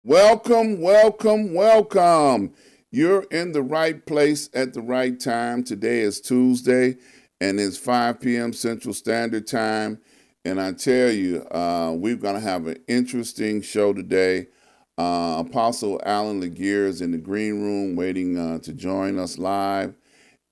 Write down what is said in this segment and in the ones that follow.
Welcome, welcome, welcome. You're in the right place at the right time. Today is Tuesday and it's 5 p.m. Central Standard Time. And I tell you, we're going to have an interesting show today. Apostle Allain Laguerre is in the green room waiting to join us live.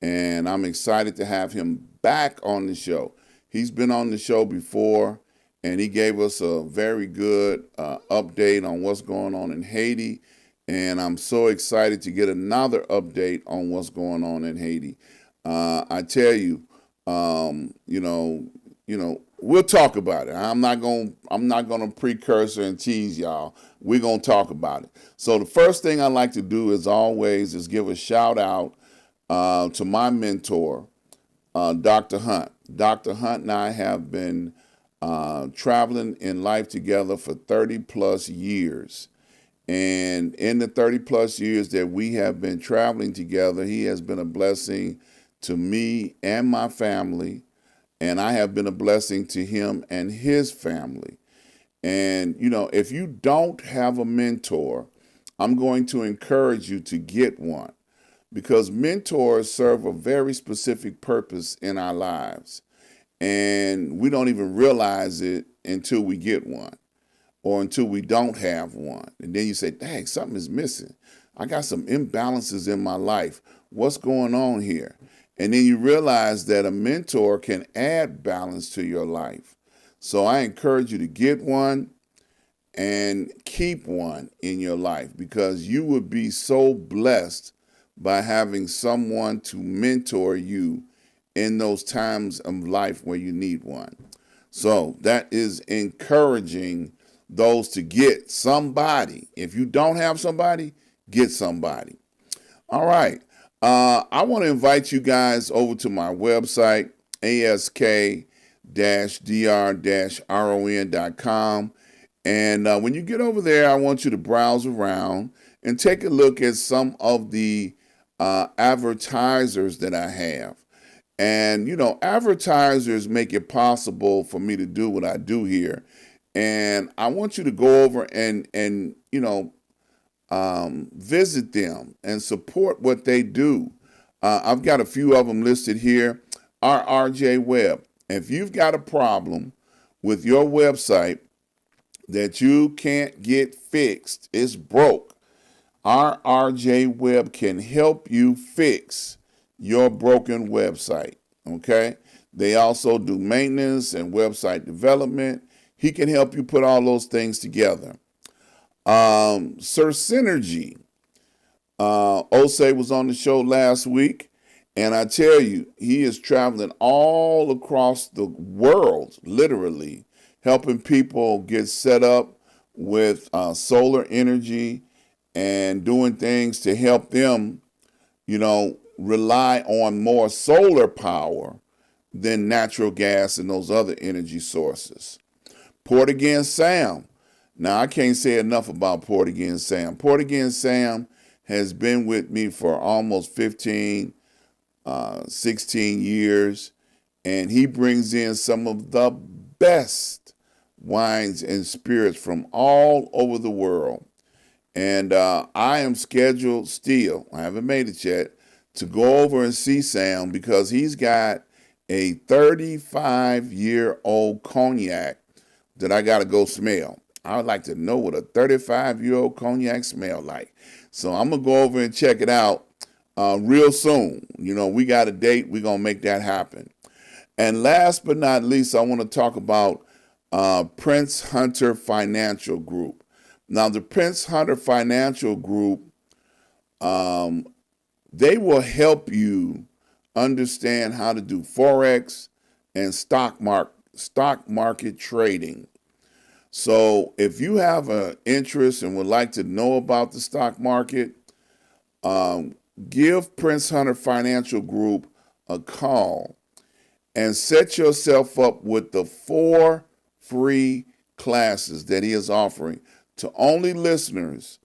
And I'm excited to have him back on the show. He's been on the show before, and he gave us a very good update on what's going on in Haiti. And I'm so excited to get another update on what's going on in Haiti. I tell you, we'll talk about it. I'm not gonna precursor and tease y'all. We're gonna talk about it. So the first thing I like to do, as always, is give a shout out to my mentor, Dr. Hunt. Dr. Hunt and I have been traveling in life together for 30 plus years. And in the 30 plus years that we have been traveling together, he has been a blessing to me and my family. And I have been a blessing to him and his family. And, if you don't have a mentor, I'm going to encourage you to get one, because mentors serve a very specific purpose in our lives. And we don't even realize it until we get one or until we don't have one. And then you say, dang, something is missing. I got some imbalances in my life. What's going on here? And then you realize that a mentor can add balance to your life. So I encourage you to get one and keep one in your life, because you would be so blessed by having someone to mentor you in those times of life where you need one. So that is encouraging those to get somebody. If you don't have somebody, get somebody. All right. I want to invite you guys over to my website, ask-dr-ron.com. And when you get over there, I want you to browse around and take a look at some of the advertisers that I have. And, advertisers make it possible for me to do what I do here. And I want you to go over and visit them and support what they do. I've got a few of them listed here. RJ Web. If you've got a problem with your website that you can't get fixed, it's broke, RJ Web can help you fix your broken website. Okay? They also do maintenance and website development. He can help you put all those things together. Sir Synergy. Osei was on the show last week, and I tell you, he is traveling all across the world, literally, helping people get set up with solar energy and doing things to help them, rely on more solar power than natural gas and those other energy sources. Port Again Sam. Now, I can't say enough about Port Again Sam. Port Again Sam has been with me for almost 15, 16 years, and he brings in some of the best wines and spirits from all over the world. And I am scheduled still, I haven't made it yet, to go over and see Sam, because he's got a 35-year-old cognac that I got to go smell. I would like to know what a 35-year-old cognac smell like. So I'm going to go over and check it out real soon. We got a date. We're going to make that happen. And last but not least, I want to talk about Prince Hunter Financial Group. Now, the Prince Hunter Financial Group, they will help you understand how to do Forex and stock market trading. So if you have an interest and would like to know about the stock market, give Prince Hunter Financial Group a call and set yourself up with the 4 free classes that he is offering to only listeners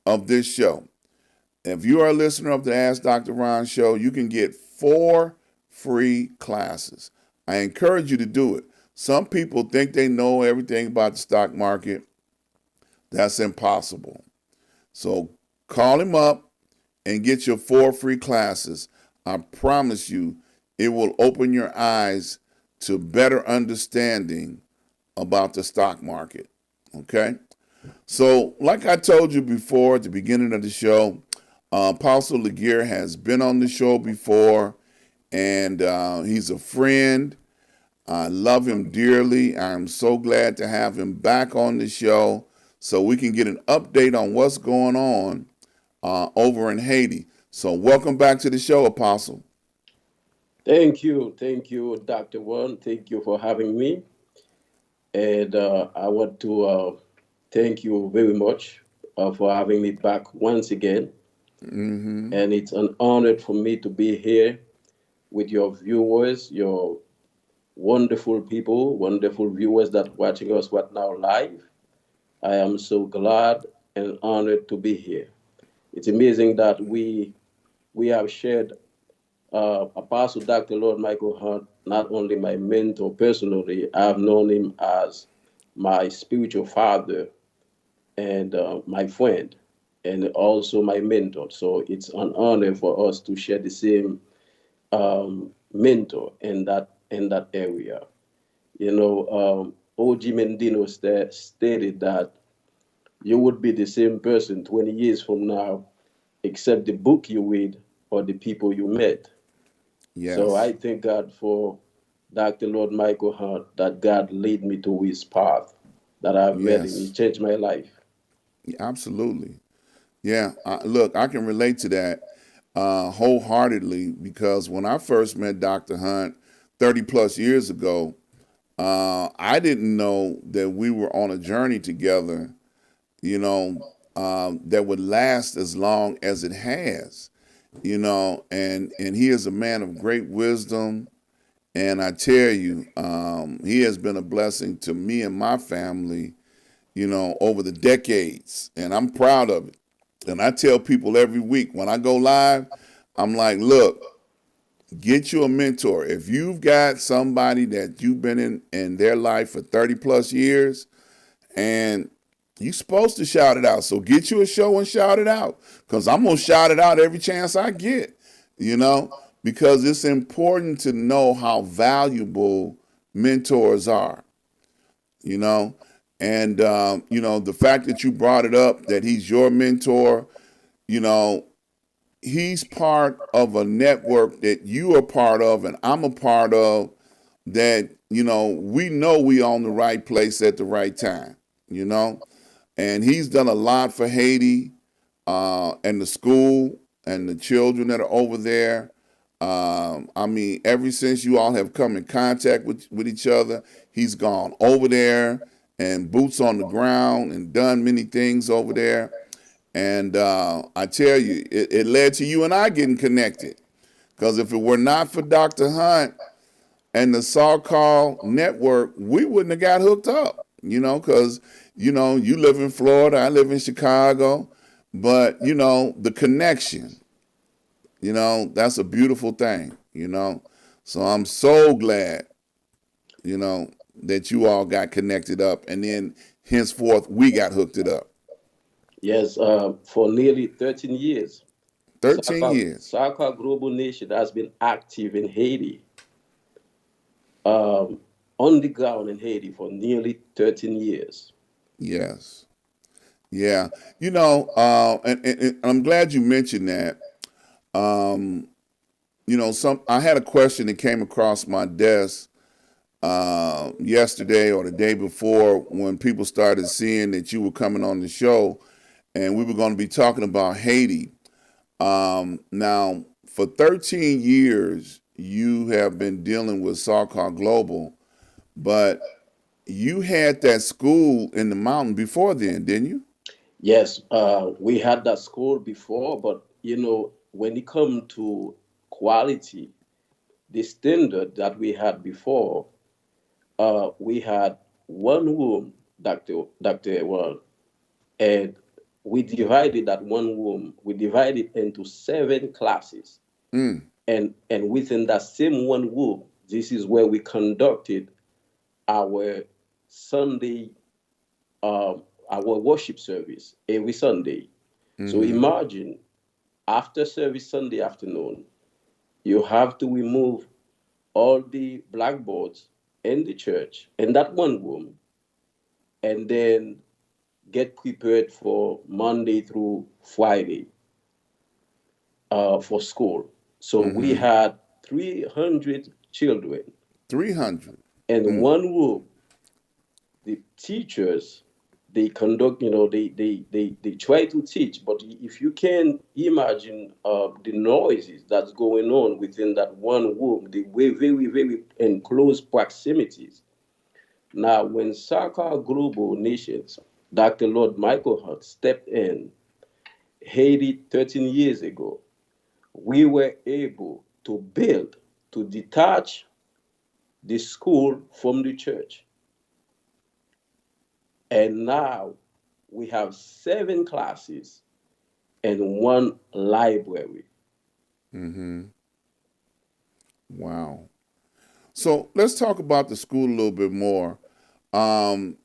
of this show. If you are a listener of the Ask Dr. Ron show, you can get 4 free classes. I encourage you to do it. Some people think they know everything about the stock market. That's impossible. So call him up and get your 4 free classes. I promise you, it will open your eyes to better understanding about the stock market. Okay? So, like I told you before at the beginning of the show, Apostle Laguerre has been on the show before, and he's a friend. I love him dearly. I'm so glad to have him back on the show so we can get an update on what's going on over in Haiti. So, welcome back to the show, Apostle. Thank you, Dr. Ron. Thank you for having me. And I want to thank you very much for having me back once again. Mm-hmm. And it's an honor for me to be here with your viewers, your wonderful people, wonderful viewers that watching us right now live. I am so glad and honored to be here. It's amazing that we have shared Apostle Dr. Lord Michael Hunt, not only my mentor personally, I've known him as my spiritual father and my friend, and also my mentor. So it's an honor for us to share the same mentor in that area. You know, OG Mendino stated that you would be the same person 20 years from now, except the book you read or the people you met. So Yes. I thank God for Dr. Lord Michael Hart that God led me to his path that I've met him. He Yes. changed my life. Absolutely. Yeah. Look, I can relate to that wholeheartedly because when I first met Dr. Hunt 30 plus years ago, I didn't know that we were on a journey together, you know, that would last as long as it has, and he is a man of great wisdom. And I tell you, he has been a blessing to me and my family, over the decades. And I'm proud of it. And I tell people every week when I go live, I'm like, look, get you a mentor. If you've got somebody that you've been in their life for 30 plus years, and you're supposed to shout it out. So get you a show and shout it out. Because I'm going to shout it out every chance I get, you know, because it's important to know how valuable mentors are, you know. And, the fact that you brought it up, that he's your mentor, you know, he's part of a network that you are part of and I'm a part of that, we know we on the right place at the right time, you know. And he's done a lot for Haiti and the school and the children that are over there. I mean, ever since you all have come in contact with each other, he's gone over there and boots on the ground and done many things over there. And I tell you, it led to you and I getting connected. Because if it were not for Dr. Hunt and the Saw Call Network, we wouldn't have got hooked up, because, you live in Florida, I live in Chicago, but, the connection, that's a beautiful thing. So I'm so glad, you know, that you all got connected up and then henceforth we got hooked it up. Yes, for nearly 13 years, 13 years. Soccer Global Nation has been active in Haiti, um, on the ground in Haiti for nearly 13 years. Yes. Yeah. And I'm glad you mentioned that. Um, some I had a question that came across my desk yesterday or the day before when people started seeing that you were coming on the show, and we were going to be talking about Haiti. Now, for 13 years, you have been dealing with Sarkar Global, but you had that school in the mountain before then, didn't you? Yes, we had that school before, but when it comes to quality, the standard that we had before, we had one room, Dr. Ron, and we divided that one room, we divided into 7 classes. Mm. And within that same one room, this is where we conducted our Sunday, our worship service every Sunday. So imagine after service Sunday afternoon, you have to remove all the blackboards in the church in that one room and then get prepared for Monday through Friday for school. So we had 300 children 300. in one room. The teachers, they conduct, they try to teach, but if you can imagine the noises that's going on within that one room, the way very, very in close proximities. Now, when Soccer Global Nations, Dr. Lord Michael Hart stepped in Haiti 13 years ago, we were able to build, to detach the school from the church. And now we have 7 classes and one library. Wow. So let's talk about the school a little bit more. Um,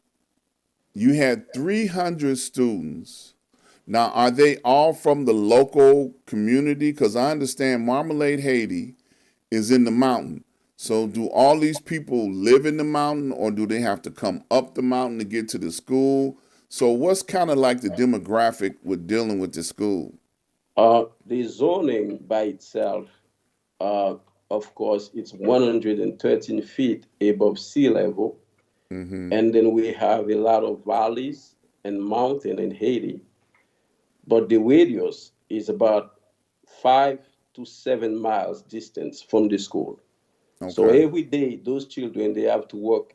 you had 300 students. Now, are they all from the local community? Because I understand Marmalade, Haiti is in the mountain. So, do all these people live in the mountain or do they have to come up the mountain to get to the school? So, what's kind of like the demographic with dealing with the school? The zoning by itself, uh, of course, it's 113 feet above sea level. And then we have a lot of valleys and mountain in Haiti. But the radius is about 5 to 7 miles distance from the school. So Okay. every day, those children they have to walk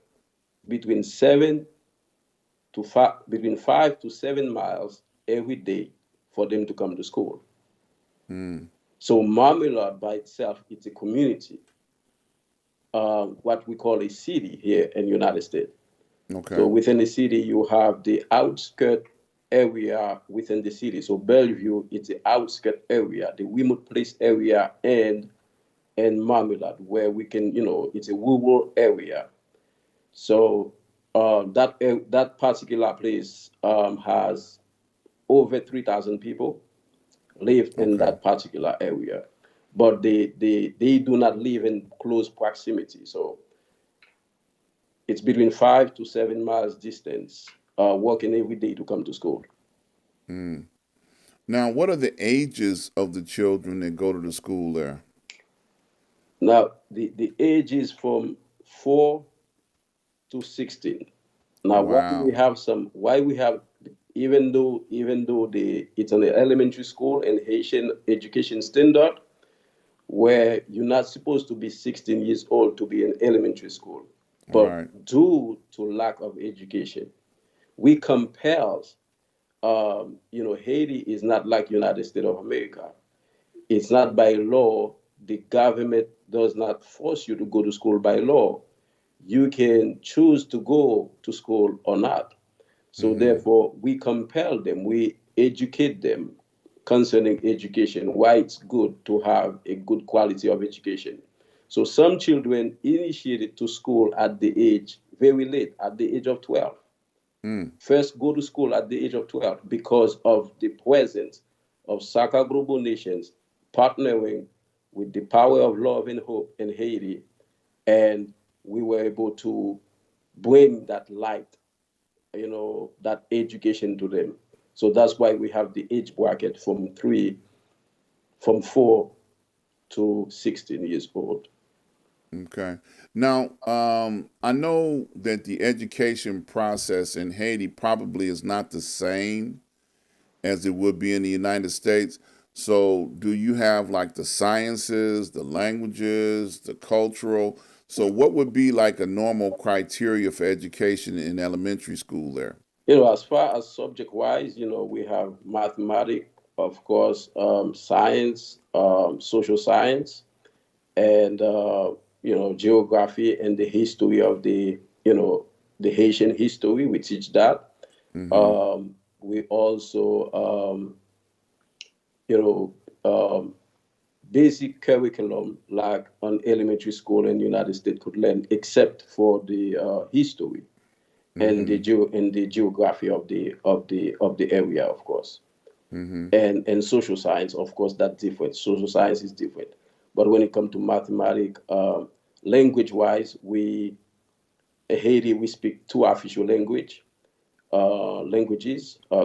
between 5 to 7 miles every day for them to come to school. So Marmalade by itself, it's a community, what we call a city here in the United States. So Okay. within the city, you have the outskirt area within the city. So Bellevue, it's the outskirt area, the remote place area, and Marmalade, where we can, it's a rural area. So that particular place has over 3,000 people live in Okay. that particular area, but they do not live in close proximity. So it's between 5 to 7 miles distance, walking every day to come to school. Now, what are the ages of the children that go to the school there? Now the age is from 4 to 16. Now Wow. why we have even though it's an elementary school and Haitian education standard where you're not supposed to be 16 years old to be in elementary school, but Right. due to lack of education, we compel. Haiti is not like United States of America. It's not by law. The government does not force you to go to school by law. You can choose to go to school or not. So therefore, we compel them, we educate them concerning education, why it's good to have a good quality of education. So some children initiated to school at the age very late, at the age of 12. First go to school at the age of 12 because of the presence of Soccer Global Nations partnering with the Power of Love and Hope in Haiti. And we were able to bring that light, that education to them. So that's why we have the age bracket from 4 to 16 years old. Okay. Now, I know that the education process in Haiti probably is not the same as it would be in the United States. So, do you have like the sciences, the languages, the cultural? So, what would be like a normal criteria for education in elementary school there? As far as subject wise, we have mathematics, of course, science, social science, and geography and the history of the Haitian history. We teach that. We also you know um, basic curriculum like an elementary school in the United States could learn, except for the history and the geography of the area, of course. Mm-hmm. and social science. Of course, that's different. Social science is different. But when it comes to mathematics, language wise, we in Haiti we speak two official languages,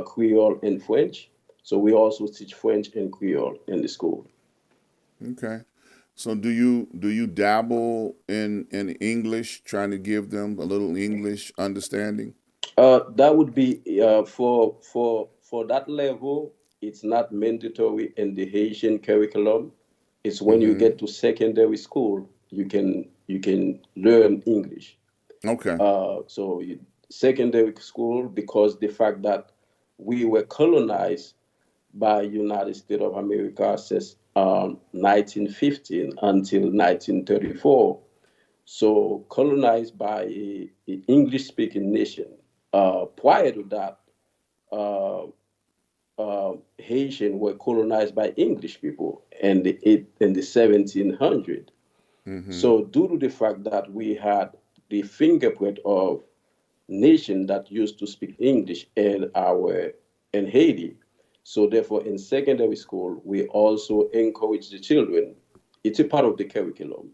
Creole and French. So we also teach French and Creole in the school. Okay. So do you dabble in English, trying to give them a little English understanding? That would be for that level. It's not mandatory in the Haitian curriculum. It's when you Mm-hmm. get to secondary school you can learn English. Okay. So secondary school, because the fact that we were colonized by United States of America since 1915 until 1934. So colonized by a English-speaking nation. Prior to that, uh, Haitian were colonized by English people in the 1700s. Mm-hmm. So due to the fact that we had the fingerprint of nation that used to speak English in Haiti, so therefore in secondary school we also encourage the children. It's a part of the curriculum.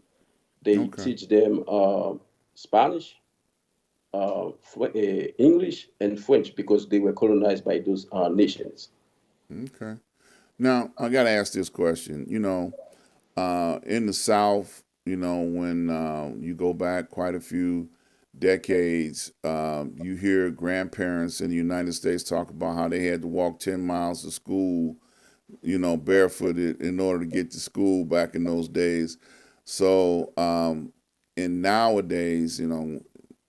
They Okay. teach them Spanish, English, and French because they were colonized by those nations. Okay. Now I got to ask this question. In the South, when you go back quite a few decades, you hear grandparents in the United States talk about how they had to walk 10 miles to school, barefooted in order to get to school back in those days. So, in nowadays,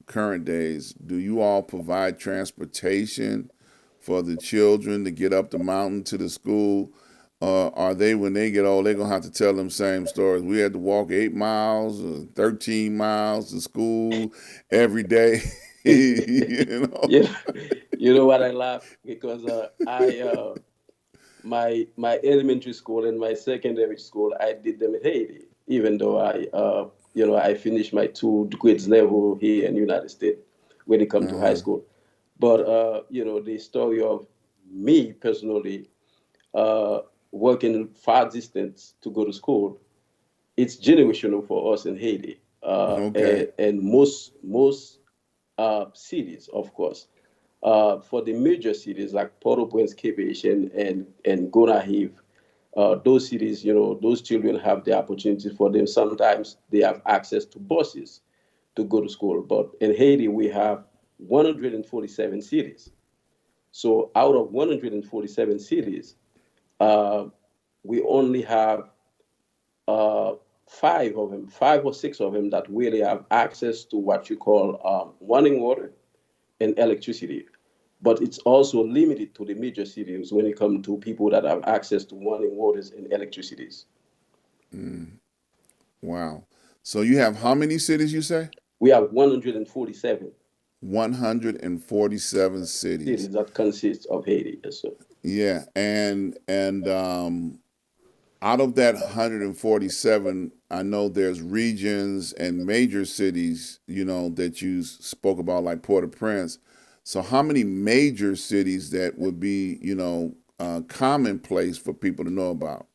current days, do you all provide transportation for the children to get up the mountain to the school? Are they, when they get old, they're gonna have to tell them same stories? We had to walk 8 miles or 13 miles to school every day. you know. you, you know what I laugh because I my elementary school and my secondary school I did them in Haiti, even though I finished my two grades level here in the United States when it come to high Uh-huh. school. But the story of me personally uh, working far distance to go to school, it's generational for us in Haiti, Okay. and most cities, of course. For the major cities like Port-au-Prince, Cape Haitian, and Gonaïve, those cities, those children have the opportunity for them. Sometimes they have access to buses to go to school. But in Haiti, we have 147 cities. So out of 147 cities, uh, we only have uh, five or six of them that really have access to what you call running water and electricity. But it's also limited to the major cities when it comes to people that have access to running waters and electricities. Mm, wow. So you have how many cities you say? We have 147 147 cities cities. that consist of Haiti. Yes, sir. Yeah, and out of that 147, I know there's regions and major cities, that you spoke about, like Port-au-Prince. So how many major cities that would be, commonplace for people to know about?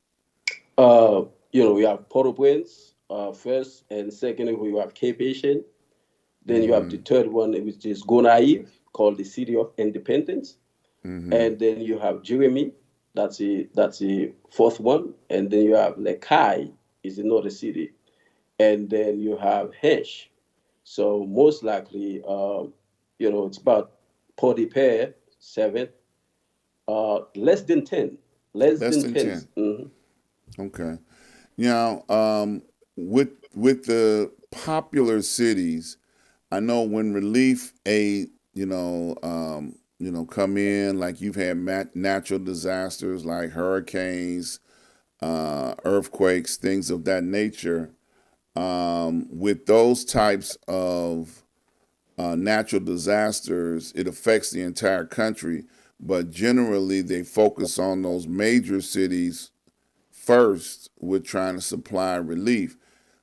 Uh, we have Port-au-Prince first, and secondly, we have Cape Haitian. Then you have the Mm-hmm. third one, which is Gonaïve, called the City of Independence. Mm-hmm. And then you have Jeremy, that's a fourth one. And then you have Lekai, is another city. And then you have Hesh. So most likely, it's about 40 pair, seven, less than 10. Less Less than than 10. 10. Mhm. Okay. Now, with the popular cities, I know when relief aid, come in, like you've had natural disasters like hurricanes, earthquakes, things of that nature. With those types of natural disasters, it affects the entire country, but generally they focus on those major cities first with trying to supply relief.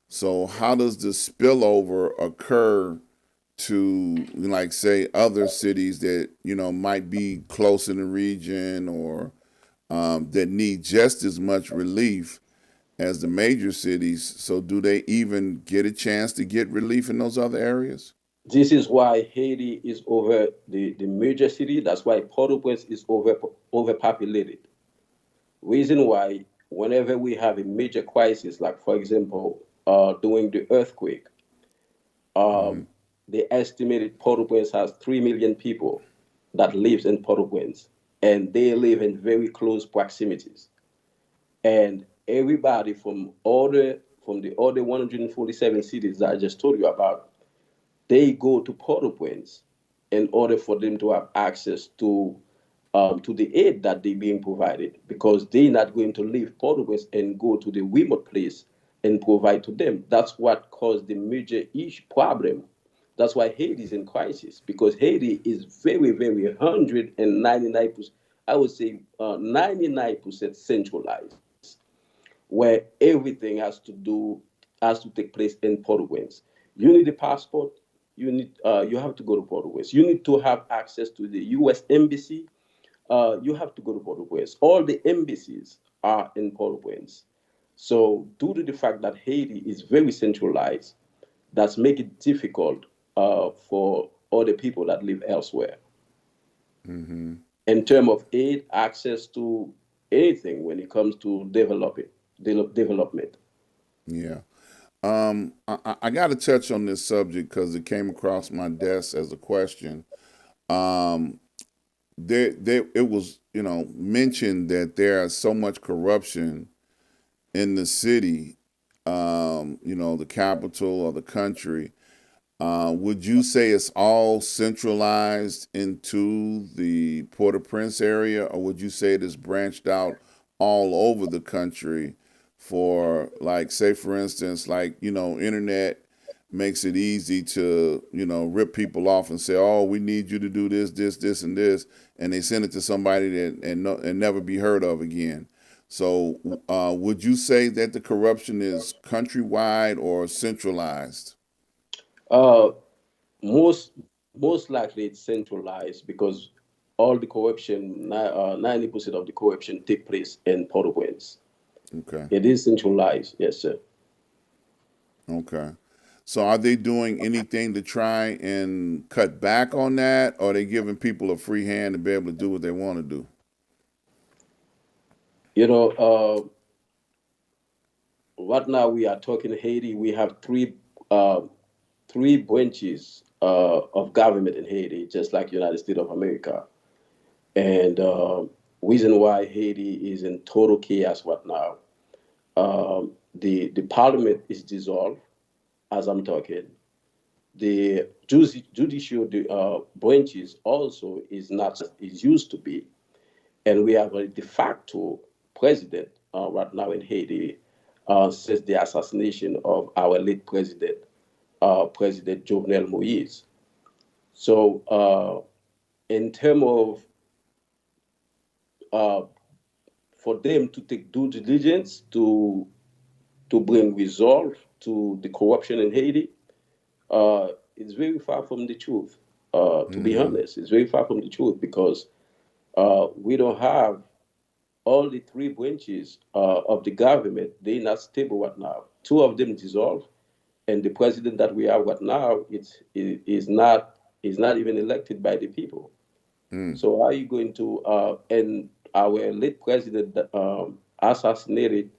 So, how does the spillover occur to, say, other cities that might be close in the region, or that need just as much relief as the major cities. So, do they even get a chance to get relief in those other areas? This is why Haiti is over the major city. That's why Port-au-Prince is overpopulated. Reason why, whenever we have a major crisis, like for example, during the earthquake, Mm-hmm. um, the estimated Port-au-Prince has 3 million people that lives in Port-au-Prince, and they live in very close proximities. And everybody from the other 147 cities that I just told you about, they go to Port-au-Prince in order for them to have access to the aid that they're being provided, because they're not going to leave Port-au-Prince and go to the remote place and provide to them. That's what caused the major issue problem. That's why Haiti is in crisis, because Haiti is very, very 199%, I would say 99% centralized, where everything has to take place in Port-au-Prince. You need a passport. You have to go to Port-au-Prince. You need to have access to the U.S. embassy. You have to go to Port-au-Prince. All the embassies are in Port-au-Prince. So, due to the fact that Haiti is very centralized, that's make it difficult for other people that live elsewhere. Mm-hmm. In terms of aid, access to anything when it comes to development. Yeah. I got to touch on this subject because it came across my desk as a question. Um, it was, mentioned that there is so much corruption in the city, the capital of the country. Would you say it's all centralized into the Port-au-Prince area, or would you say it is branched out all over the country for, like, say, for instance, like, internet makes it easy to, rip people off and say, oh, we need you to do this, this, this, and this, and they send it to somebody that and never be heard of again. So, would you say that the corruption is countrywide or centralized? Uh, most likely it's centralized, because all the corruption, 90% of the corruption take place in Port-au-Prince. Okay. It is centralized, yes, sir. Okay. So are they doing anything to try and cut back on that, or are they giving people a free hand to be able to do what they want to do? You know, right now we are talking Haiti. We have three branches of government in Haiti, just like United States of America. And reason why Haiti is in total chaos right now. The parliament is dissolved as I'm talking. The judicial branches also is not is used to be, and we have a de facto president right now in Haiti since the assassination of our late president, President Jovenel Moise. So, in terms of uh, for them to take due diligence to bring resolve to the corruption in Haiti, it's very far from the truth. To be Mm-hmm. honest, it's very far from the truth, because we don't have all the three branches of the government. They're not stable right now. Two of them dissolved, and the president that we have right now is not even elected by the people. Mm. So how are you going to and our late president assassinated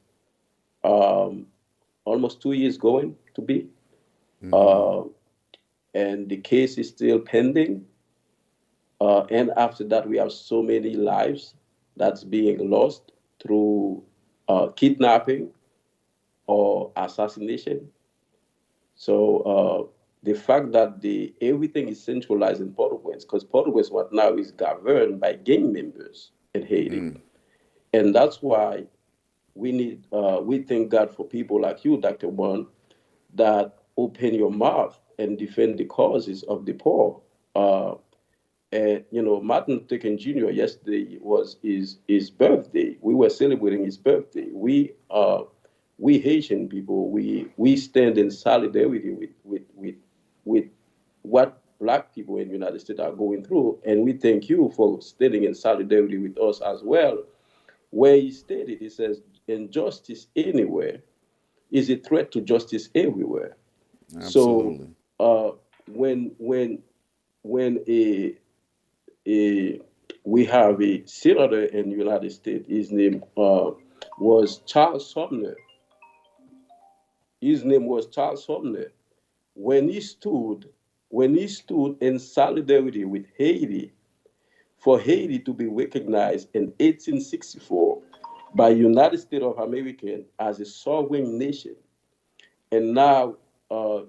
um, almost 2 years going to be, Mm-hmm. uh, and the case is still pending. And after that, we have so many lives that's being lost through kidnapping or assassination. So the fact that the everything is centralized in Port-au-Prince, because Port-au-Prince right now is governed by gang members in Haiti, Mm. and that's why we thank God for people like you, Dr. Ron, that open your mouth and defend the causes of the poor. Uh, And Martin Luther King Jr. yesterday was his birthday. We were celebrating his birthday. We Haitian people, we stand in solidarity with what Black people in the United States are going through, and we thank you for standing in solidarity with us as well. where he stated, he says, injustice anywhere is a threat to justice everywhere. So Absolutely. uh, when when when a we have a senator in the United States, his name was Charles Sumner. His name was Charles Sumner. When he stood when he stood in solidarity with Haiti for Haiti to be recognized in 1864 by United States of America as a sovereign nation. And now,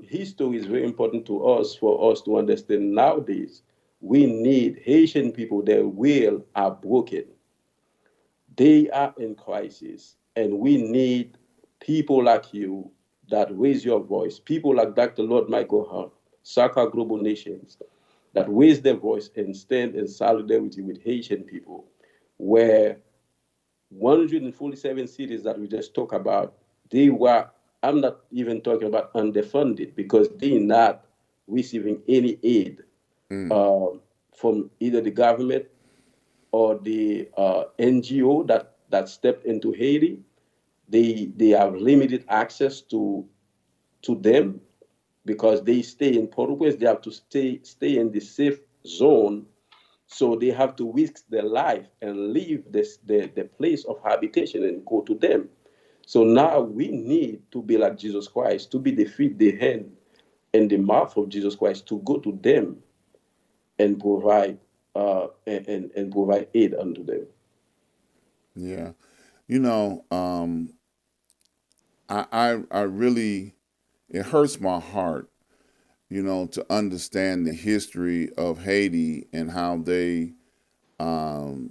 history is very important to us for us to understand nowadays. We need Haitian people, their will are broken. They are in crisis. And we need people like you that raise your voice, people like Dr. Lord Michael Hunt, Saka Global Nations, that raise their voice and stand in solidarity with Haitian people, where 147 cities that we just talked about, they were, I'm not even talking about underfunded because they're not receiving any aid Mm. uh, from either the government or the NGO that stepped into Haiti. They have limited access to them because they stay in Port-au-Prince. They have to stay in the safe zone, so they have to risk their life and leave the place of habitation and go to them. So now we need to be like Jesus Christ, to be the feet, the hand, and the mouth of Jesus Christ, to go to them and provide and provide aid unto them. Yeah. You know, I really, it hurts my heart, to understand the history of Haiti and how they um,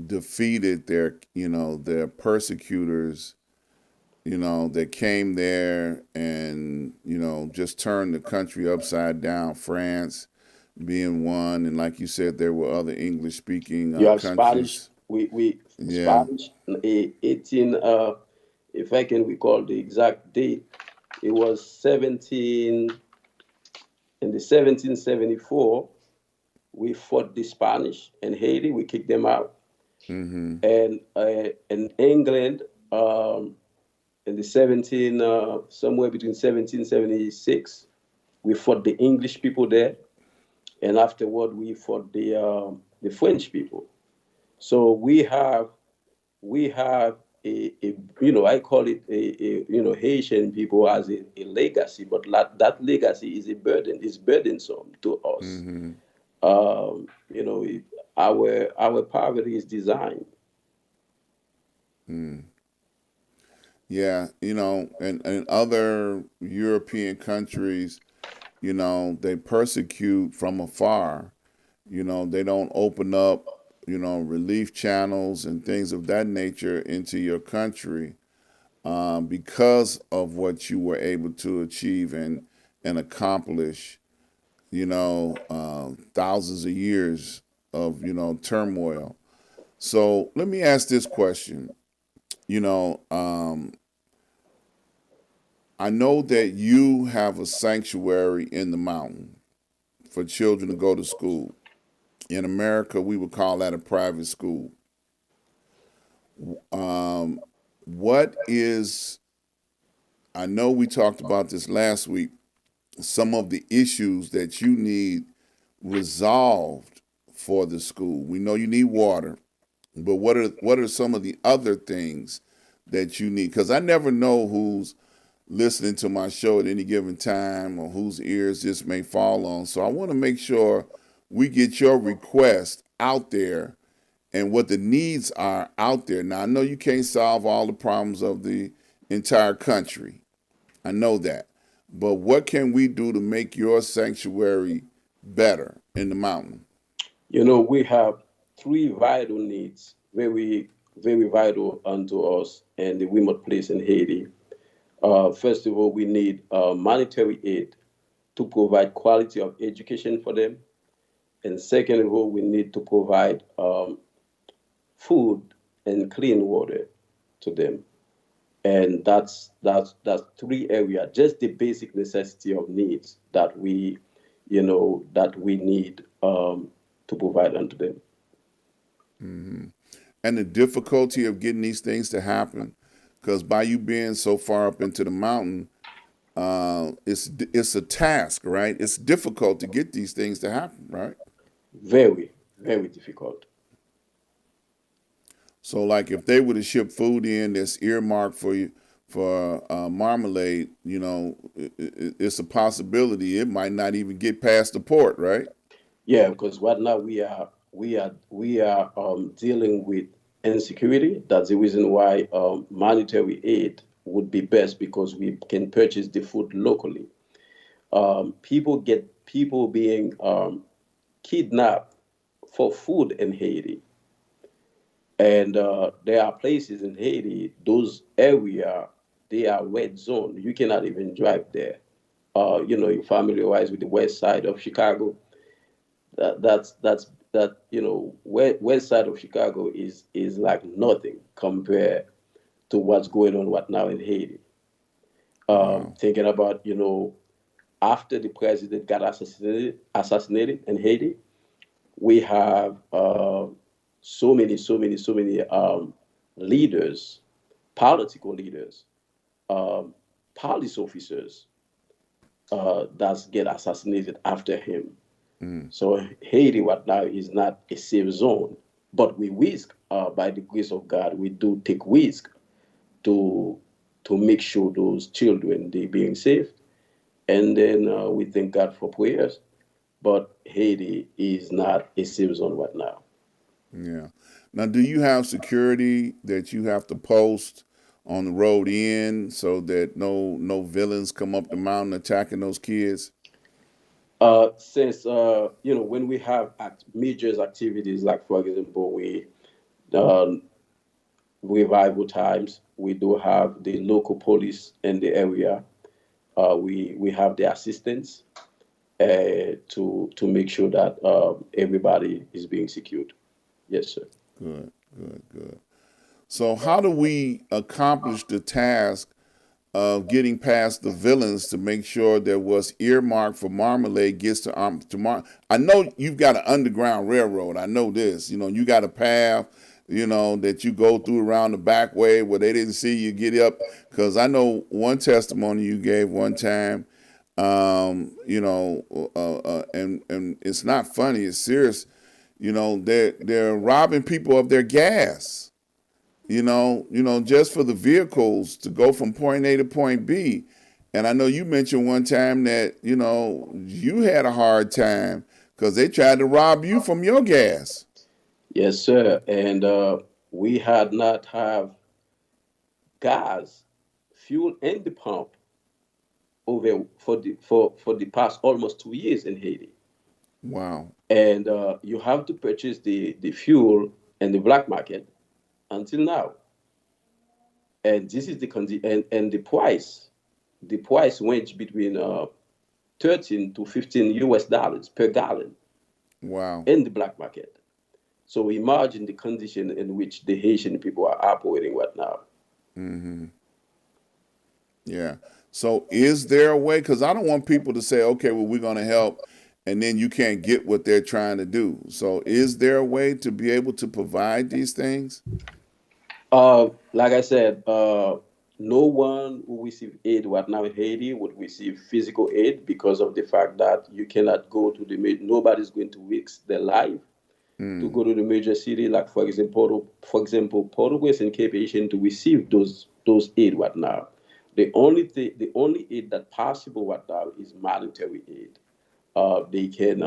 defeated their persecutors, that came there and, just turned the country upside down. France being one, and like you said, there were other English speaking You have Spanish. countries. We Yeah. Spanish 18. If I can recall the exact date, it was 17 in the 1774. We fought the Spanish in Haiti. We kicked them out, Mm-hmm. and in England, in the 17 somewhere between 1776, we fought the English people there, and afterward we fought the French people. So we have a I call it a Haitian people as a legacy, but that legacy is a burden. It's burdensome to us. Mm-hmm. Um, you know, it, our poverty is designed. Mm. Yeah, and other European countries, they persecute from afar. They don't open up, relief channels and things of that nature into your country, because of what you were able to achieve and accomplish, thousands of years of, turmoil. So let me ask this question. You know, um, I know that you have a sanctuary in the mountain for children to go to school. In America, we would call that a private school. Um, what is, I know we talked about this last week, some of the issues that you need resolved for the school. We know you need water, but what are some of the other things that you need? Because I never know who's listening to my show at any given time or whose ears this may fall on. So I want to make sure we get your request out there and what the needs are out there. Now, I know you can't solve all the problems of the entire country. I know that. But what can we do to make your sanctuary better in the mountain? We have three vital needs, very very vital unto us and the remote place in Haiti. First of all, we need monetary aid to provide quality of education for them. And second of all, we need to provide food and clean water to them. And that's three areas, just the basic necessity of needs that we need to provide unto them. Mm-hmm. and the difficulty of getting these things to happen, because by you being so far up into the mountain, it's a task, right? It's difficult to get these things to happen, right? Very, very difficult. So, like, if they were to ship food in that's earmarked for you for marmalade, it's a possibility it might not even get past the port, right? Yeah, because right now we are dealing with insecurity. That's the reason why monetary aid would be best, because we can purchase the food locally. People being kidnapped for food in Haiti, and there are places in Haiti, those area, they are red zone. You cannot even drive there. You're familiarized with the west side of Chicago. West side of Chicago is like nothing compared to what's going on right now in Haiti. Wow. Thinking about, after the president got assassinated in Haiti, we have so many leaders, political leaders, um, police officers that get assassinated after him. Mm. So Haiti right now is not a safe zone, but we risk, by the grace of God, we do take risk to make sure those children they being safe, and then we thank God for prayers. But Haiti is not a safe zone right now. Yeah. Now, do you have security that you have to post on the road in so that no villains come up the mountain attacking those kids? Since when we have major activities, like for example, we um, revival times, we do have the local police in the area. We have the assistants to make sure that everybody is being secured. Yes, sir. Good, good, good. So, how do we accomplish the task of getting past the villains to make sure that what's earmarked for marmalade gets to I know you've got an underground railroad. I know this. You got a path. That you go through around the back way where they didn't see you get up. Because I know one testimony you gave one time. And it's not funny. It's serious. They're robbing people of their gas, just for the vehicles to go from point A to point B. And I know you mentioned one time that, you had a hard time because they tried to rob you from your gas. Yes, sir. And we had not have gas, fuel in the pump over for the past almost 2 years in Haiti. Wow. And you have to purchase the fuel in the black market until now. And this is and the price range between 13 to 15 US dollars per gallon Wow. in the black market. So imagine the condition in which the Haitian people are operating right now. Mm-hmm. Yeah. So is there a way? Because I don't want people to say, okay, well, we're going to help, and then you can't get what they're trying to do. So is there a way to be able to provide these things? Like I said, no one who receive aid right now in Haiti would receive physical aid, because of the fact that you cannot go to nobody's going to risk their life to Mm. go to the major city, like for example, Port-au-Prince and Cape Haitian, to receive those aid right now. The only aid that possible right now is monetary aid. They can,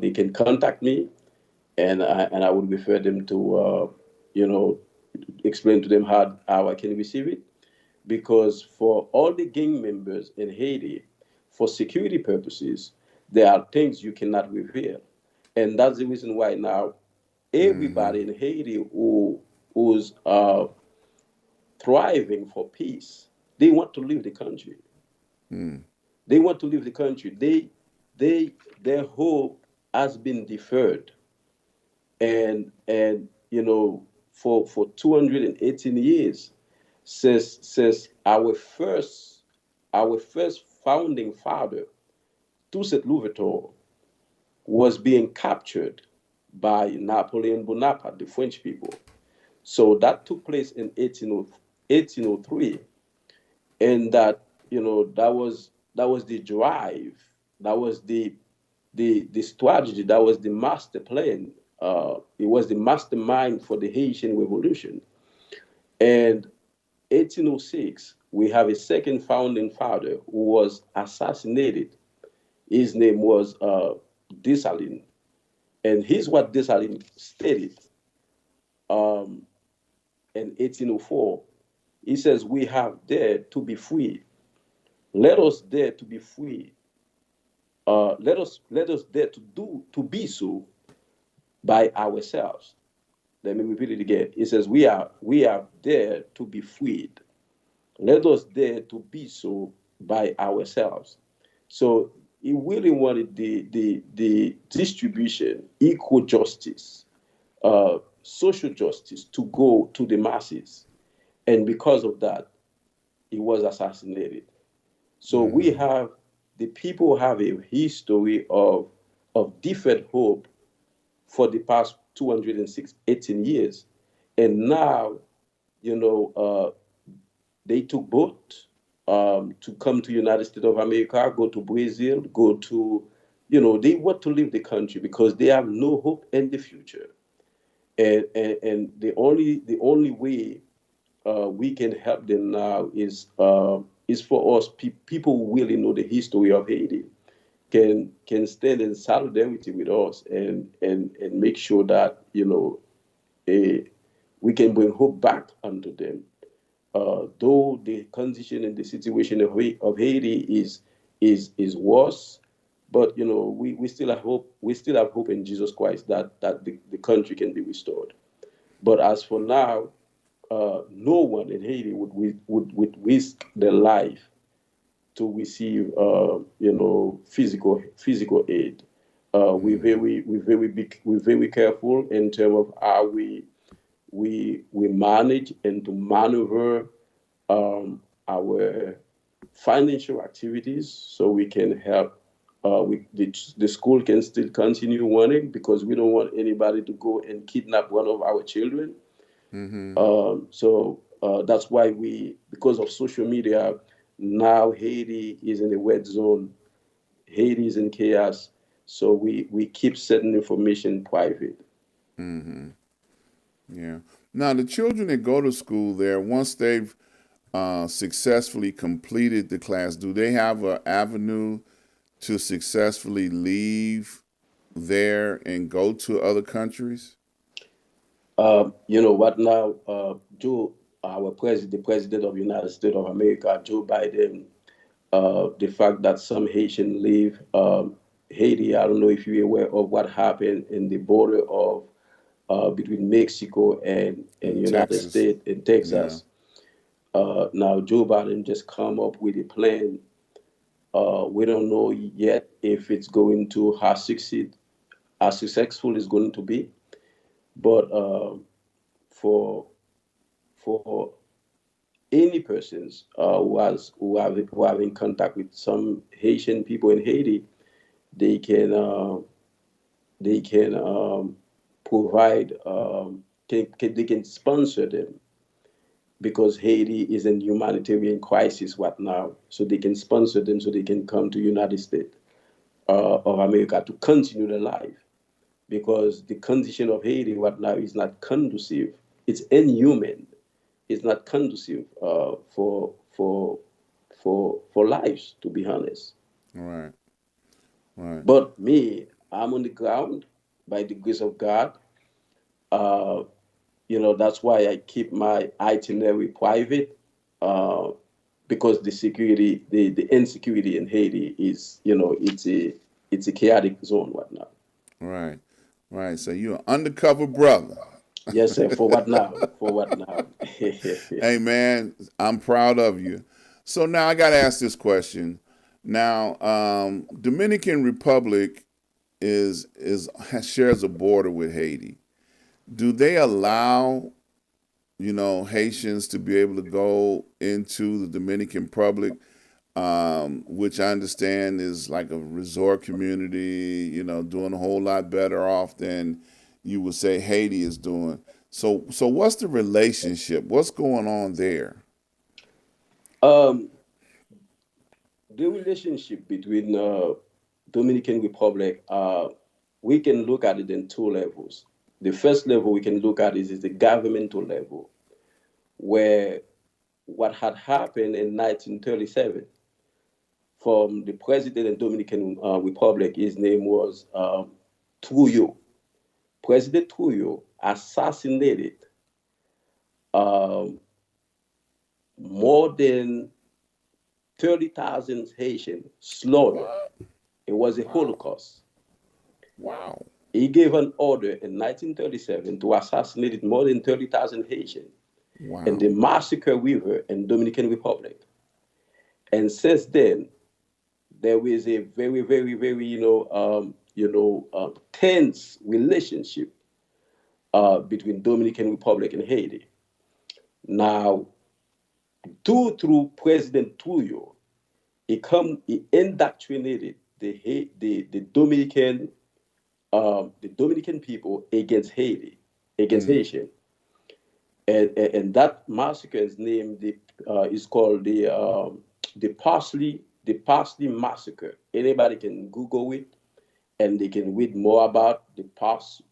they can contact me, and I would refer them to, you know, explain to them how I can receive it. Because for all the gang members in Haiti, for security purposes, there are things you cannot reveal, and that's the reason why now Mm-hmm. everybody in Haiti who's thriving for peace, they want to leave the country. Mm. They want to leave the country. They their hope has been deferred, and for 218 years, since our first founding father, Toussaint Louverture, was being captured by Napoleon Bonaparte, the French people. So that took place in 1803, and that, that was the drive, that was the strategy, that was the master plan. It was the mastermind for the Haitian Revolution. And 1806, we have a second founding father who was assassinated. His name was Dessalines, and here's what Dessalines stated um, in 1804. He says, "We have dared to be free. Let us dare to be free. Let us dare to be so by ourselves." Let me repeat it again. It says, "We are there to be freed. Let us dare to be so by ourselves." So he really wanted the distribution, equal justice, social justice to go to the masses. And because of that, he was assassinated. So we Mm-hmm. have the people have a history of different hope for the past 218 years. And now, you know, they took boat to come to United States of America, go to Brazil, go to, they want to leave the country because they have no hope in the future. And the only way we can help them now is for us people who really know the history of Haiti can stand in solidarity with us and make sure that eh, we can bring hope back unto them. Though the condition and the situation of Haiti is worse, but we still have hope. We still have hope in Jesus Christ that the country can be restored. But as for now, no one in Haiti would risk their life to receive physical aid. We're very careful in terms of how we manage and to maneuver our financial activities so we can help. The school can still continue running because we don't want anybody to go and kidnap one of our children. Mm-hmm. So that's why because of social media, now Haiti is in a red zone. Haiti is in chaos. So we keep certain information private. Mm-hmm. Yeah. Now the children that go to school there, once they've successfully completed the class, do they have an avenue to successfully leave there and go to other countries? You know what now? The president of the United States of America, Joe Biden, the fact that some Haitian leave Haiti. I don't know if you're aware of what happened in the border of between Mexico and In United Texas? States in Yeah. Texas. Now Joe Biden just come up with a plan. We don't know yet if it's going to how succeed, how successful it's going to be. But for for any persons who have in contact with some Haitian people in Haiti, they can provide they can sponsor them because Haiti is in humanitarian crisis right now. So they can sponsor them so they can come to United States of America to continue their life because the condition of Haiti right now is not conducive. It's inhuman. It's not conducive for lives, to be honest. Right. Right. But me, I'm on the ground by the grace of God. Uh, that's why I keep my itinerary private uh, because the insecurity in Haiti is, it's a chaotic zone right now. Right. Right. So you're an undercover brother. Yes, sir. For what now? For what now? Hey man, I'm proud of you. So now I got to ask this question. Now, Dominican Republic is shares a border with Haiti. Do they allow Haitians to be able to go into the Dominican Republic, which I understand is like a resort community, doing a whole lot better off than you would say Haiti is doing. So what's the relationship? What's going on there? Um, the relationship between Dominican Republic, we can look at it in two levels. The first level we can look at is the governmental level, where what had happened in 1937 from the president of Dominican Republic, his name was Trujillo. President Trujillo assassinated um, more than 30,000 Haitians, slaughtered. What? It was a Wow. Holocaust. Wow. He gave an order in 1937 to assassinate more than 30,000 Haitians in the Wow. Massacre River in Dominican Republic. And since then, there is a very, very, very, tense relationship between Dominican Republic and Haiti. Now, through President Trujillo, he indoctrinated the Dominican people against Haiti, against Mm. Haitian, and that massacre is named is called the Parsley massacre. Anybody can Google it, and they can read more about the Parsley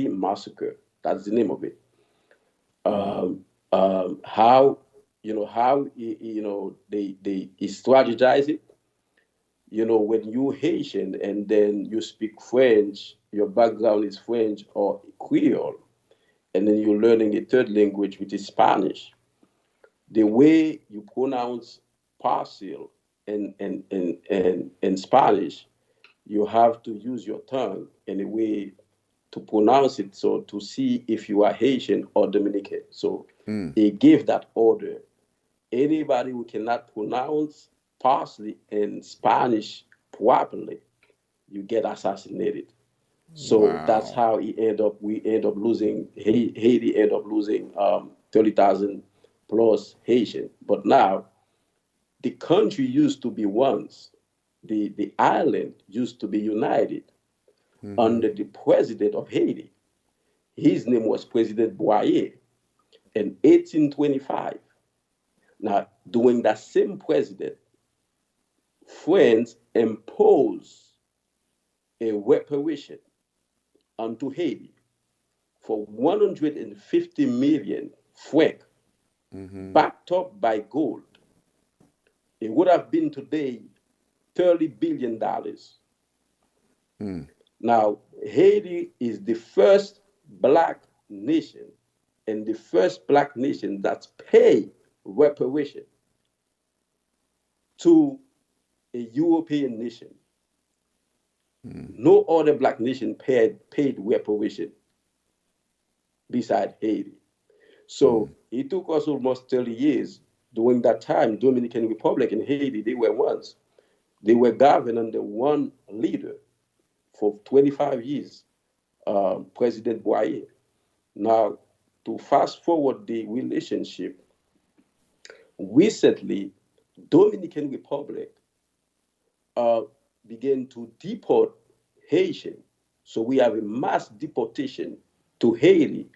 massacre. That's the name of it. Wow. How they strategize it. When you Haitian and then you speak French, your background is French or Creole, and then you're learning a third language, which is Spanish. The way you pronounce parcel in Spanish, you have to use your tongue in a way to pronounce it, so to see if you are Haitian or Dominican. So Mm. he gave that order. Anybody who cannot pronounce parsley in Spanish properly, you get assassinated. So that's Wow. how we end up losing Haiti end up losing 30,000 plus Haitian. But now the country used to be once, the island used to be united Mm-hmm. under the president of Haiti. His name was President Boyer in 1825. Now, during that same president, France imposed a reparation onto Haiti for 150 million francs, Mm-hmm. backed up by gold. It would have been today $30 billion. Mm. Now, Haiti is the first black nation and the first black nation that's paid reparation to a European nation. Mm. No other black nation paid reparation beside Haiti. So Mm. it took us almost 30 years. During that time, Dominican Republic and Haiti, they were once. They were governed under one leader for 25 years, President Boyer. Now, to fast forward the relationship, recently, Dominican Republic uh, began to deport Haitian. So we have a mass deportation to Haiti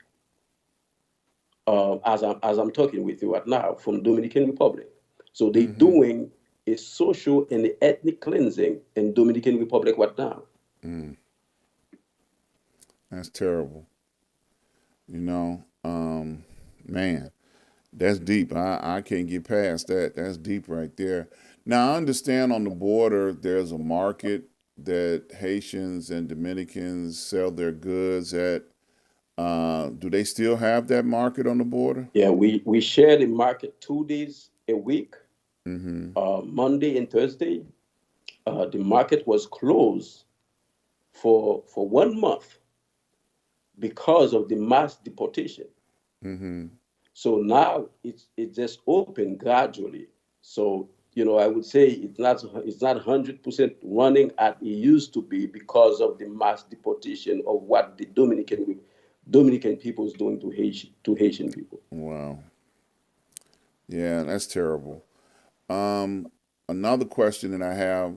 as I'm talking with you right now from Dominican Republic. So they're Mm-hmm. doing a social and ethnic cleansing in Dominican Republic right now. Mm. That's terrible. You know, man, that's deep. I can't get past that. That's deep right there. Now I understand on the border there's a market that Haitians and Dominicans sell their goods at. Do they still have that market on the border? Yeah, we share the market 2 days a week, Mm-hmm. Monday and Thursday. The market was closed for 1 month because of the mass deportation. Mm-hmm. So now it's just open gradually. So I would say it's not 100% running as it used to be because of the mass deportation of what the Dominican people is doing to Haitian people. Wow. Yeah, that's terrible. Um, Another question that I have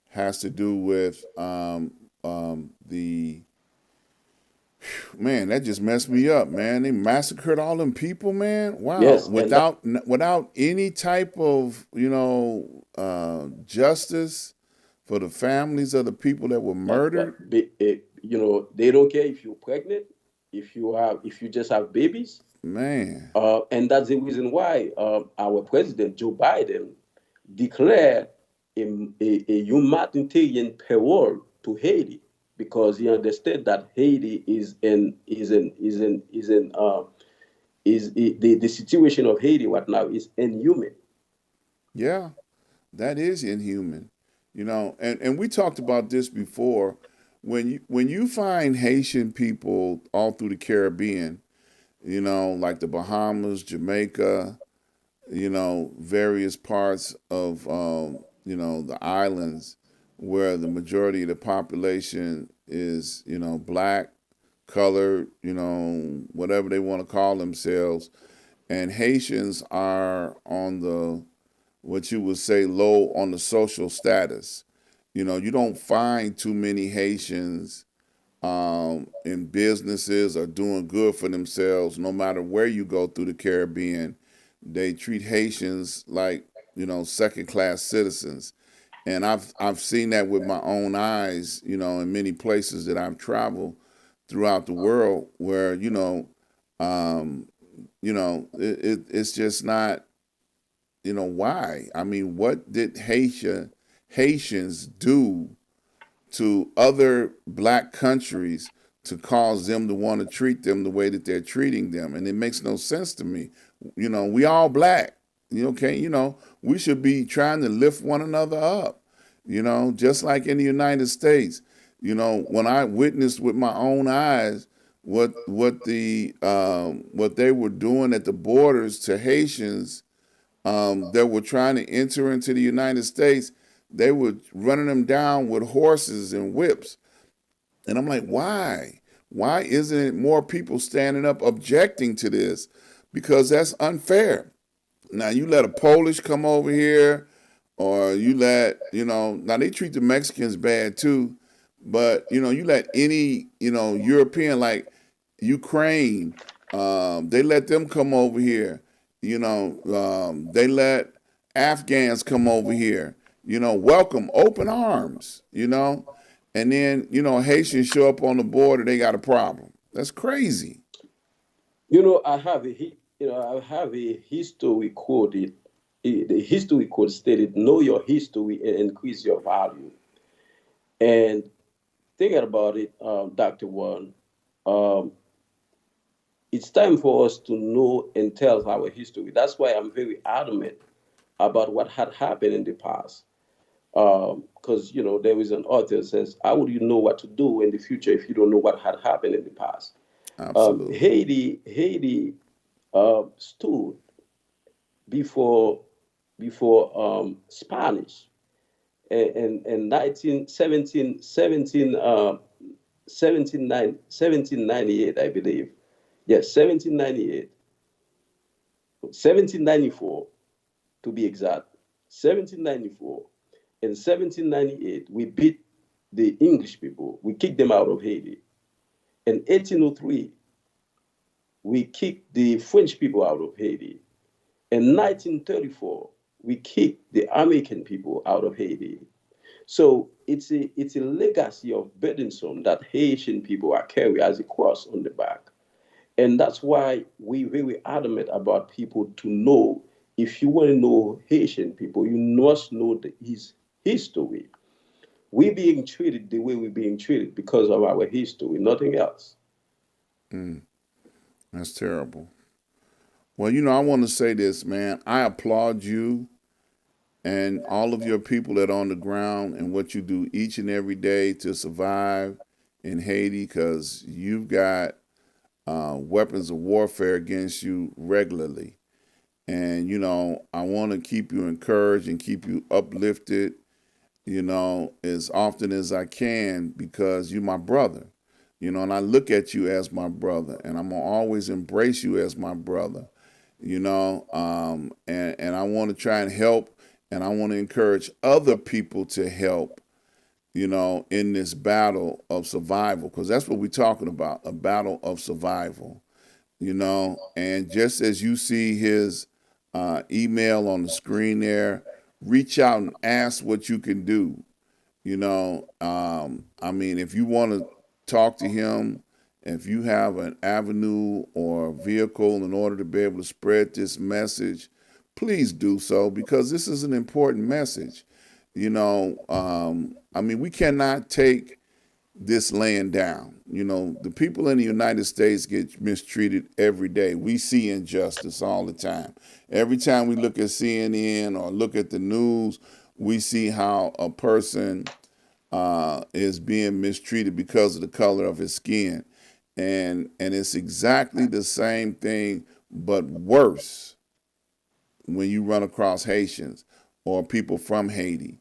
has to do with the Man, that just messed me up, man. They massacred all them people, man. Wow, Yes, and that, without any type of justice for the families of the people that were murdered. they don't care if you're pregnant, if you just have babies. Man, And that's the reason why our president Joe Biden declared a humanitarian parole to Haiti, because he understood that Haiti the situation of Haiti right now is inhuman. yeah, that is inhuman. And we talked about this before. When you find Haitian people all through the Caribbean, like the Bahamas, Jamaica, various parts of, the islands where the majority of the population is, black, colored, whatever they want to call themselves. And Haitians are on the, what you would say, low on the social status. You don't find too many Haitians in businesses or doing good for themselves, no matter where you go through the Caribbean. They treat Haitians like, second class citizens. And I've seen that with my own eyes, in many places that I've traveled throughout the world where, um, it's just not, why? I mean, what did Haitians do to other black countries to cause them to want to treat them the way that they're treating them? And it makes no sense to me. We all black. Okay, we should be trying to lift one another up. Just like in the United States. When I witnessed with my own eyes what they were doing at the borders to Haitians that were trying to enter into the United States, they were running them down with horses and whips. And I'm like, why? Why isn't it more people standing up objecting to this? Because that's unfair. Now, you let a Polish come over here, or you let, now they treat the Mexicans bad too, but, you let any, European, like Ukraine, they let them come over here. They let Afghans come over here. Welcome, open arms. And then Haitians show up on the border, they got a problem. That's crazy. I have a history quoted. The history quote stated, "Know your history and increase your value." And thinking about it, Dr. Ron, um, it's time for us to know and tell our history. That's why I'm very adamant about what had happened in the past. Because there is an author that says, "How would you know what to do in the future if you don't know what had happened in the past?" Absolutely. Haiti stood before Spanish in 1798, I believe. Yes, 1798, 1794 to be exact. 1794 and 1798, we beat the English people. We kicked them out of Haiti. In 1803, we kicked the French people out of Haiti. In 1934, we kicked the American people out of Haiti. So it's a legacy of burdensome that Haitian people are carrying as a cross on the back. And that's why we very adamant about people to know, if you want to know Haitian people, you must know his history. We're being treated the way we're being treated because of our history, nothing else. Mm, that's terrible. Well, I want to say this, man. I applaud you and all of your people that are on the ground and what you do each and every day to survive in Haiti, because you've got weapons of warfare against you regularly. And, I want to keep you encouraged and keep you uplifted, as often as I can, because you're my brother, and I look at you as my brother, and I'm going to always embrace you as my brother, and I want to try and help, and I want to encourage other people to help, in this battle of survival, because that's what we're talking about, a battle of survival. And just as you see his email on the screen there, reach out and ask what you can do. I mean, if you want to talk to him, if you have an avenue or vehicle in order to be able to spread this message, please do so, because this is an important message. I mean, we cannot take this laying down. The people in the United States get mistreated every day. We see injustice all the time. Every time we look at CNN or look at the news, we see how a person is being mistreated because of the color of his skin. And it's exactly the same thing, but worse when you run across Haitians or people from Haiti.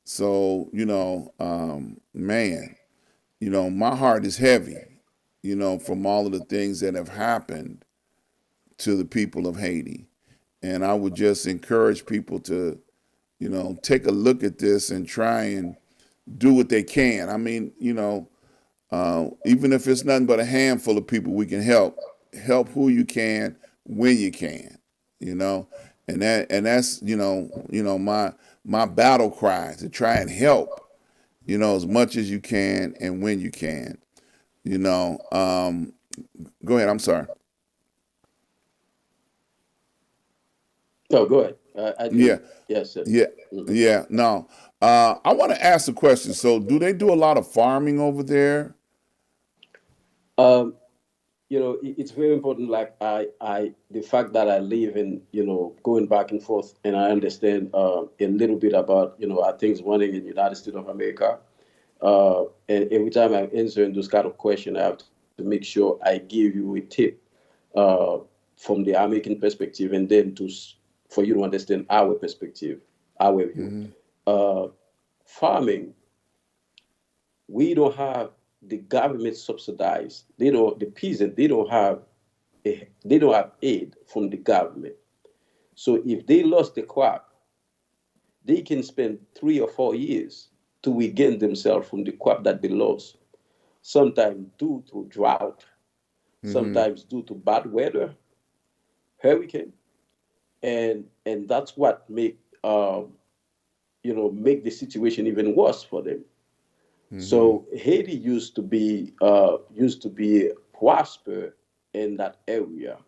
So, man, my heart is heavy, from all of the things that have happened to the people of Haiti. And I would just encourage people to, take a look at this and try and do what they can. I mean, even if it's nothing but a handful of people we can help, help who you can when you can, you know, and that's my battle cry to try and help, as much as you can and when you can, you know. Go ahead. I'm sorry. No, go ahead. I Yeah, do. Yes, sir. yeah, Mhm. yeah. No, I want to ask a question. So, do they do a lot of farming over there? Um, it's very important. Like the fact that I live in, going back and forth, and I understand a little bit about, how things running in the United States of America. And every time I'm answering those kind of questions, I have to make sure I give you a tip uh, from the American perspective, and then for you to understand our perspective, our view. Hmm. Uh, Farming, we don't have the government subsidized. They don't. The peasant. They don't have aid from the government. So if they lost the crop, they can spend 3 or 4 years to regain themselves from the crop that they lost. Sometimes due to drought, Hmm. sometimes due to bad weather, hurricane, and that's what make the situation even worse for them. Hmm. So Haiti used to be prosper in that area,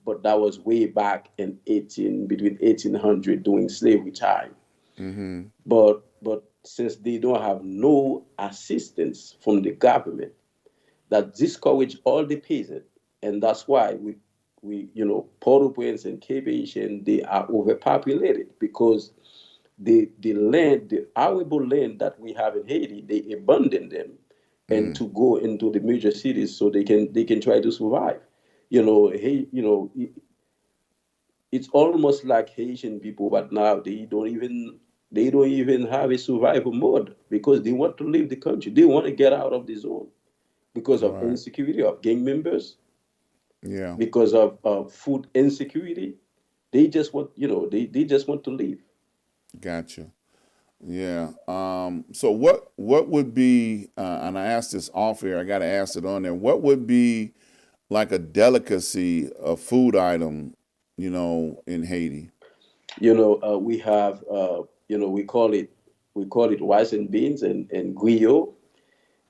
but that was way back in 1800 during slavery time. Hmm. But since they don't have no assistance from the government, that discourage all the peasants, and that's why Port-au-Prince and Cape Haitian, they are overpopulated because the land, the arable land that we have in Haiti, they abandon them and Mm. to go into the major cities so they can try to survive. It's almost like Haitian people, but now they don't even have a survival mode because they want to leave the country. They want to get out of the zone because of Right. insecurity of gang members, Yeah. because of food insecurity. They just want, they just want to leave. Gotcha. Yeah. So what would be, and I asked this off air. I got to ask it on there. What would be like a delicacy, a food item, in Haiti? We have, we call it rice and beans and griot.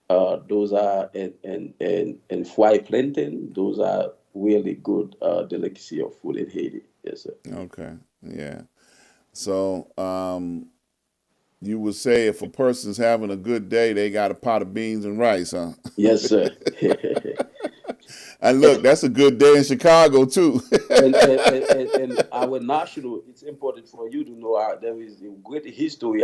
Those are and fried plantain. Those are really good delicacy of food in Haiti. Yes, sir. Okay. Yeah. So you would say if a person's having a good day, they got a pot of beans and rice, huh? Yes, sir. And look, and, that's a good day in Chicago too. and our national. It's important for you to know there is a great history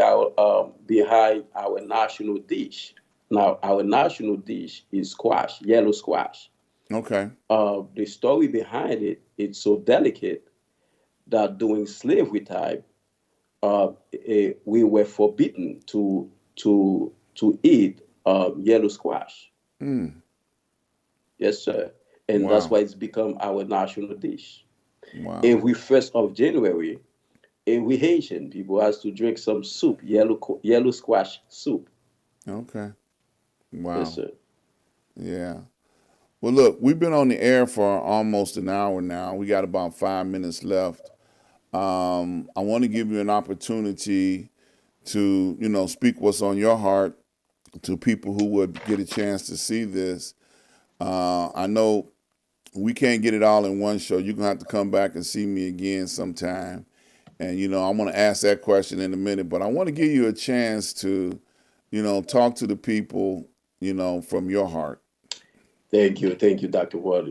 behind our national dish. Now, our national dish is squash, yellow squash. Okay. The story behind it, it's so delicate that during slavery time, we were forbidden to eat yellow squash. Mm. Yes, sir. And that's Wow. why it's become our national dish. Wow. Every 1st of January, every Haitian people has to drink some soup, yellow squash soup. Okay. Yes, Wow. sir. Yeah. Well, look, we've been on the air for almost an hour now. We got about 5 minutes left. I want to give you an opportunity to, speak what's on your heart to people who would get a chance to see this. I know we can't get it all in one show. You're gonna have to come back and see me again sometime. And I'm gonna ask that question in a minute, but I want to give you a chance to, talk to the people, from your heart. Thank you, Dr. Ward.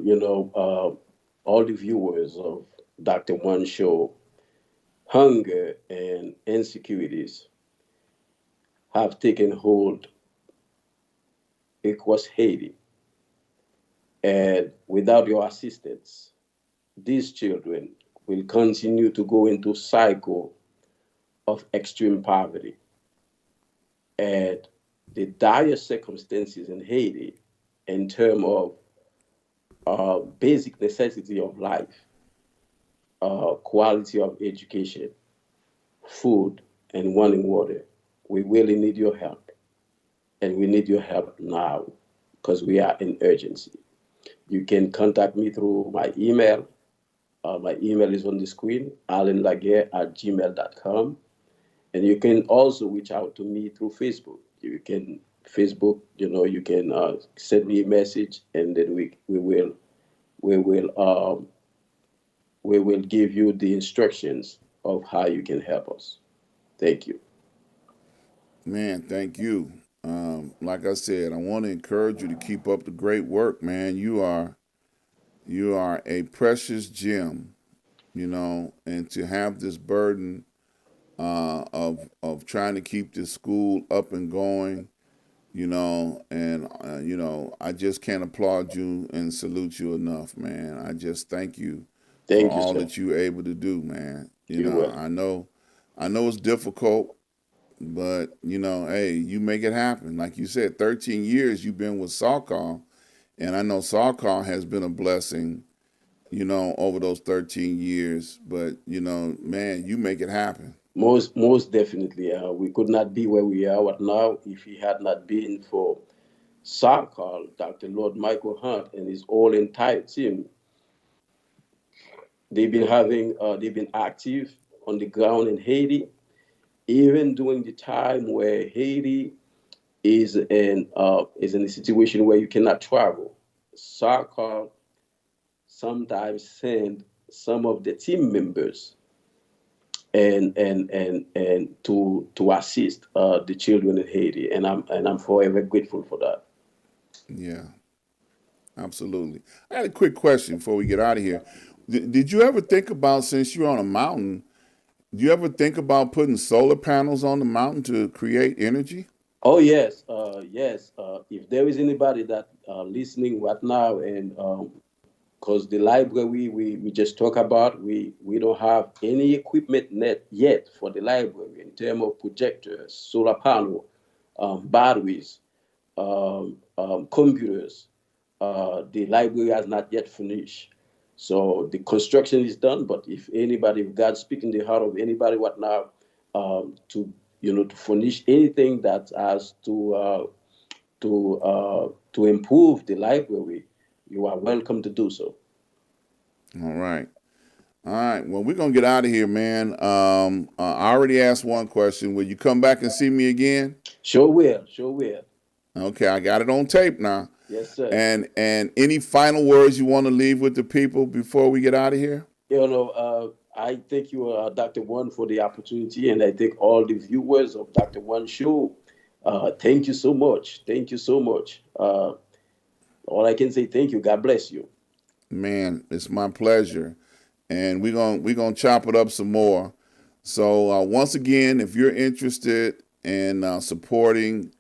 All the viewers of Dr. One Show, hunger and insecurities have taken hold across Haiti. And without your assistance, these children will continue to go into cycle of extreme poverty. And the dire circumstances in Haiti in terms of basic necessity of life, quality of education, food, and running water. We really need your help, and we need your help now because we are in urgency. You can contact me through my email. My email is on the screen, allainlaguerre@gmail.com. And you can also reach out to me through Facebook. You can Facebook, you can send me a message, and then we will we will give you the instructions of how you can help us. Thank you. Man, thank you. Like I said, I want to encourage you to keep up the great work, man. You are a precious gem, and to have this burden of trying to keep this school up and going, and I just can't applaud you and salute you enough, man. I just thank you for Thank you, all sir. that you're able to do, man. You will. I know it's difficult, but hey, you make it happen. Like you said, 13 years you've been with Sarkar, and I know Sarkar has been a blessing, over those 13 years. But man, you make it happen. Most definitely. We could not be where we are right now if it had not been for Sarkar, Dr. Lord Michael Hunt, and his whole entire team. They've been active on the ground in Haiti, even during the time where Haiti is in a situation where you cannot travel. Sarkar sometimes send some of the team members and to assist the children in Haiti, and I'm forever grateful for that. Yeah, absolutely. I had a quick question before we get out of here. Did you ever think about, since you're on a mountain, do you ever think about putting solar panels on the mountain to create energy? Oh yes, yes. If there is anybody that listening right now, and because the library we just talked about, we don't have any equipment net yet for the library in terms of projectors, solar panel, batteries, computers. The library has not yet finished. So the construction is done, but if anybody, if God speak in the heart of anybody right now, to to furnish anything that has to improve the library, you are welcome to do so. All right. All right. Well, we're gonna get out of here, man. I already asked one question. Will you come back and see me again? Sure will, sure will. Okay, I got it on tape now. Yes, sir. And any final words you want to leave with the people before we get out of here? I thank you, Dr. One, for the opportunity, and I thank all the viewers of Dr. One Show. Thank you so much. Thank you so much. All I can say, thank you. God bless you. Man, it's my pleasure. And we're gonna chop it up some more. So once again, if you're interested in supporting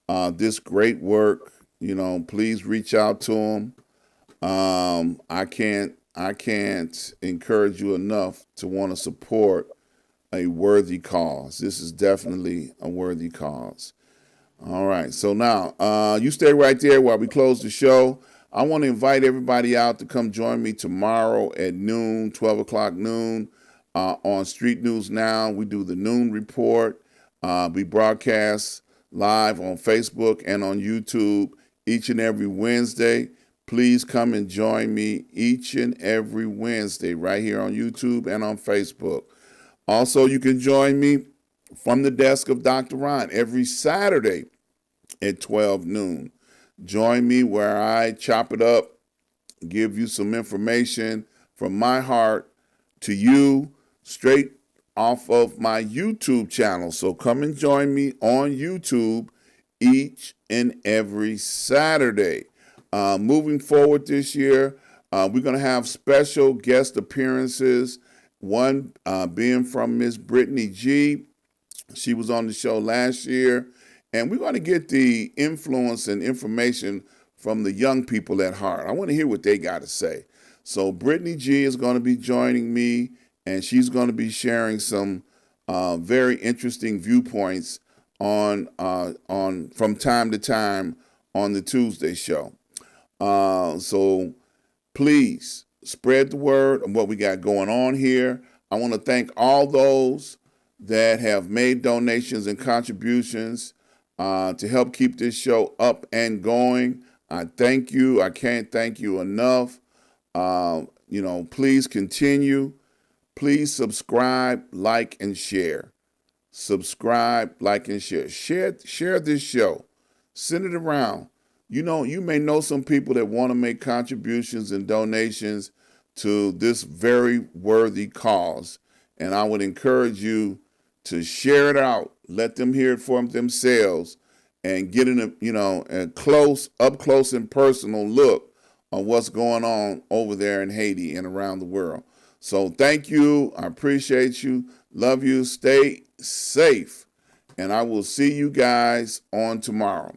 this great work, please reach out to them. I can't encourage you enough to want to support a worthy cause. This is definitely a worthy cause. All right. So now, you stay right there while we close the show. I want to invite everybody out to come join me tomorrow at noon, 12 o'clock noon, on Street News Now. We do the noon report. We broadcast live on Facebook and on YouTube each and every Wednesday. Please come and join me each and every Wednesday right here on YouTube and on Facebook. Also, you can join me from the desk of Dr. Ron every Saturday at 12 noon. Join me where I chop it up, give you some information from my heart to you straight off of my YouTube channel. So come and join me on YouTube each and every Saturday. Moving forward this year, we're going to have special guest appearances. One being from Miss Brittany G. She was on the show last year. And we're going to get the influence and information from the young people at heart. I want to hear what they got to say. So Brittany G is going to be joining me, and she's going to be sharing some very interesting viewpoints on from time to time on the Tuesday show. So please spread the word of what we got going on here. I want to thank all those that have made donations and contributions to help keep this show up and going. I thank you. I can't thank you enough. Please continue. Please subscribe, like, and share. Subscribe, like, and share. Share this show. Send it around. You may know some people that want to make contributions and donations to this very worthy cause. And I would encourage you to share it out. Let them hear it for themselves and get a up close and personal look on what's going on over there in Haiti and around the world. So thank you. I appreciate you. Love you. Stay safe. And I will see you guys on tomorrow.